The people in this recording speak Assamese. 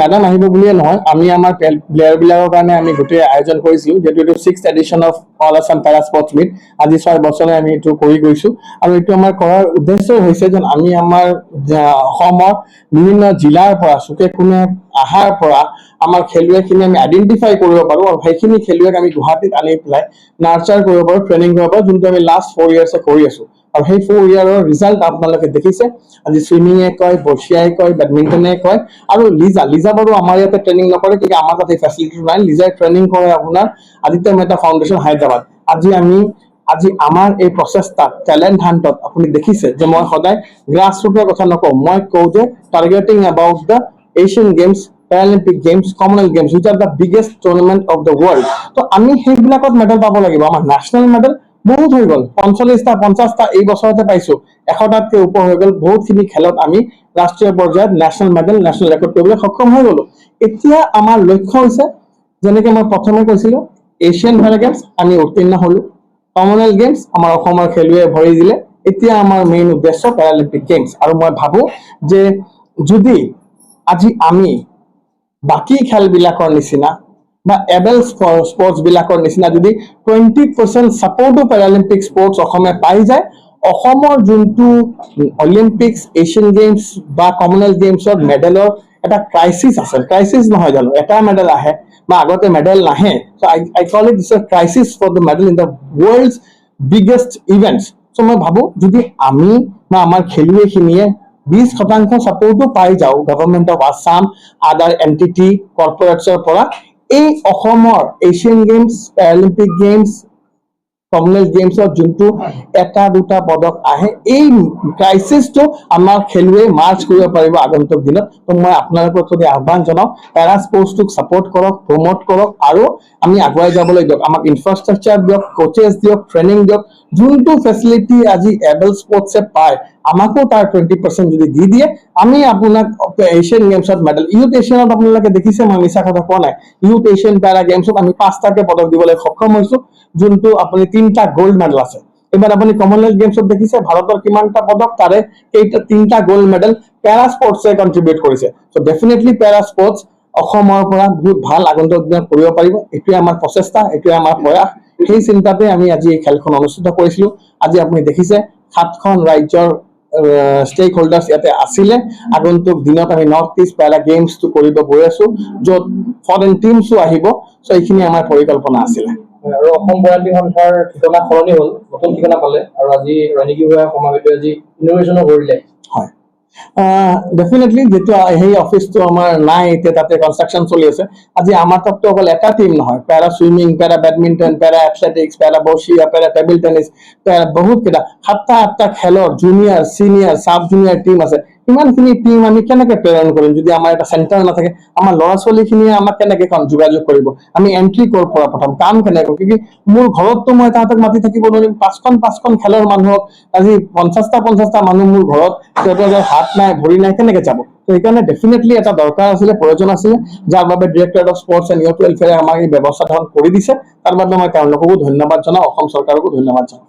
মেডাম আহিব বুলিয়ে নহয়, আমি আমাৰ প্লেয়াৰ বিলাকৰ কাৰণে আমি গোটেই আয়োজন কৰিছিলো, যিহেতু এইটো 6th edition of all Assam para sports meet. আজি 6 বছৰে আমি এইটো কৰি গৈছো, আৰু এইটো আমাৰ কৰাৰ উদ্দেশ্য হৈছে যেন আমি আমাৰ অসমৰ বিভিন্ন জিলাৰ পৰা চুকে কোণে অহাৰ পৰা আমাৰ খেলুৱৈখিনি আমি আইডেন্টিফাই কৰিব পাৰো, আৰু সেইখিনি খেলুৱৈক আমি গুৱাহাটীত আনি পেলাই নাৰ্চাৰ কৰিব পাৰো, ট্ৰেইনিং কৰিব পাৰো, যোনটো আমি লাষ্ট 4 ইয়াৰ্ছে কৰি আছো। আৰু সেই 4 ইয়াৰৰ ৰিজাল্ট আপোনালোকে দেখিছে। আজি চুইমিঙে কয়, বক্সিয়াই কয়, বেডমিণ্টনে কয়, আৰু লিজা বাৰু আমাৰ ইয়াতে ট্ৰেইনিং নকৰে, কিন্তু আমাৰ তাতে ফেচিলিটি নাই। লিজাই ট্ৰেইনিং কৰে আপোনাৰ আদিত্য মেহতা ফাউণ্ডেশ্যন হায়দৰাবাদ। আজি আমাৰ এই প্ৰচেষ্টাত টেলেণ্ট হাণ্টত আপুনি দেখিছে যে মই সদায় গ্ৰাছ ৰুটৰ কথা নকওঁ, মই কওঁ যে targeting about the Asian games, Paralympic games, Commonwealth games, wish are the biggest tournament of the world. তো আমি সেইবিলাকত মেডেল পাব লাগিব। আমাৰ নেশ্যনেল মেডেল বহুত হৈ গ'ল, 45টা 50টা এই বছৰতে পাইছো, 100টাতকৈ ওপৰ হৈ গ'ল। বহুতখিনি খেলত আমি ৰাষ্ট্ৰীয় পৰ্যায়ত নেশ্যনেল মেডেল, নেশ্যনেল ৰেকৰ্ড কৰিবলৈ সক্ষম হৈ গ'লো। এতিয়া আমাৰ লক্ষ্য হৈছে, যেনেকে মই প্ৰথমে কৈছিলো, এছিয়ান পেৰা গেমছ আমি উত্তীৰ্ণ হলো, কমনৱেলথ গেমছ আমাৰ অসমৰ খেলুৱৈয়ে ভৰি দিলে, এতিয়া আমাৰ মেইন উদ্দেশ্য পেৰালিম্পিক গেমছ। আৰু মই ভাবো যে যদি আজি আমি বাকী খেলবিলাকৰ নিচিনা বা এডাল স্পৰ্টছ বিলাকৰ নিচিনা যদি 20% ছাপৰ্টো পেৰালিম্পিক স্পৰ্টছ অসমে পাই যায়, অসমৰ যোনটো অলিম্পিক্স, এছিয়ান গেমছ বা কমনৱেলথ গেমছৰ মেডেলৰ এটা ক্ৰাইচিছ আছে, ক্ৰাইচিছ নহয় জানো, এটা মেডেল আহে বা আগতে মেডেল নাহে, so I call it this a crisis for the medal in the world's biggest events. So মই ভাবো যদি আমি বা আমাৰ খেলুৱৈখিনিয়ে 20% ছাপৰ্টো পাই যাওঁ গভৰ্ণমেণ্ট অফ আছাম, আদাৰ এণ্টিটি, কৰ্পৰেটছৰ পৰা, এই অসমৰ Asian games, Paralympic games, Commonwealth গেমছত যোনটো এটা দুটা পদক আহে, এই ক্ৰাইচিছটো আমাৰ খেলুৱৈ মাৰ্চ কৰিব পাৰিব আগন্তুক দিনত। তো মই আপোনালোকৰ প্ৰতি আহ্বান জনাওঁ, পেৰা স্পৰ্টছটোক ছাপৰ্ট কৰক, প্ৰমোট কৰক, আৰু আমি আগুৱাই যাবলৈ দিয়ক। আমাক ইনফ্ৰাষ্ট্ৰাকচাৰ দিয়ক, কোচেছ দিয়ক, ট্ৰেইনিং দিয়ক, যোনটো ফেচিলিটি আজি এডাল স্পৰ্টছে পায়, আমাকো তাৰ 20% যদি দি দিয়ে, আমি আপোনাক এছিয়ান গেমছত মেডেল, ইউথ এছিয়ানত আপোনালোকে দেখিছে, মই মিছা কথা কোৱা নাই, ইউথ এছিয়ান পেৰা গেমছত আমি 5টাকে পদক দিবলৈ সক্ষম হৈছো, যোনটো আপুনি 3টা গ'ল্ড মেডেল আছে। এবাৰ আপুনি কমনৱেলথ গেমছত দেখিছে ভাৰতৰ কিমানটা পদক, তাৰে 3টা গ'ল্ড মেডেল পেৰা স্পৰ্টছে কণ্ট্ৰিবিউট কৰিছে। চ' ডেফিনেটলি পেৰা স্পৰ্টছ অসমৰ পৰা বহুত ভাল আগন্তুক দিনত কৰিব পাৰিব। এইটোৱে আমাৰ প্ৰচেষ্টা, এইটোৱে আমাৰ প্ৰয়াস। সেই চিন্তাতে আমি আজি এই খেলখন অনুষ্ঠিত কৰিছিলো। আজি আপুনি দেখিছে 7খন ৰাজ্যৰ ষ্টেক হোল্ডাৰ্ছ ইয়াতে আছিলে। আগন্তুক দিনত আমি নৰ্থ ইষ্ট পেৰা গেমছটো কৰিব গৈ আছো, য'ত ফৰেইন টিমছো আহিব। চ' এইখিনি আমাৰ পৰিকল্পনা আছিলে। আৰু অসম বৰালী সন্থাৰ ঠিকনা সলনি হ'ল, নতুন ঠিকনা পালে, আৰু আজি ৰণিকি ভূঞা সমাবেশে আজি ইন'ভেশ্যনো কৰিলে। হয়, ডেফিনেটলি যিটো সেই অফিচটো আমাৰ নাই এতিয়া, তাতে কনষ্ট্ৰাকশ্যন চলি আছে। আজি আমাৰ তাততো অকল এটা টিম নহয়, পেৰা চুইমিং, পেৰা বেডমিণ্টন, পেৰা এথলেটিক্স, পেৰা বক্সিং, পেৰা টেবল টেনিছ, বহুত কেইটা 7টা খেলৰ junior, senior, sub junior team আছে। ইমানখিনি টিম আমি কেনেকে প্ৰেৰণ কৰিম যদি আমাৰ এটা চেণ্টাৰ নাথাকে? আমাৰ ল'ৰা ছোৱালীখিনিয়ে আমাক কেনেকে যোগাযোগ কৰিব? আমি এণ্ট্ৰি ক'ৰ পৰা প্ৰথম কাম কেনেকৈ কৰিম? কিন্তু মোৰ ঘৰততো মই তাহাঁতক মাতি থাকিব নোৱাৰিম। 5খন খেলৰ মানুহক আজি 50টা মানুহ মোৰ ঘৰত, সিহঁতৰ হাত নাই, ভৰি নাই, কেনেকে যাব? সেইকাৰণে ডেফিনেটলি এটা দৰকাৰ আছিলে, প্ৰয়োজন আছিলে, যাৰ বাবে directorate of sports and youth ৱেলফেয়াৰে আমাক এই ব্যৱস্থা ধৰণ কৰি দিছে। তাৰ বাবে মই তেওঁলোককো ধন্যবাদ জনাওঁ, অসম চৰকাৰকো ধন্যবাদ জনাওঁ।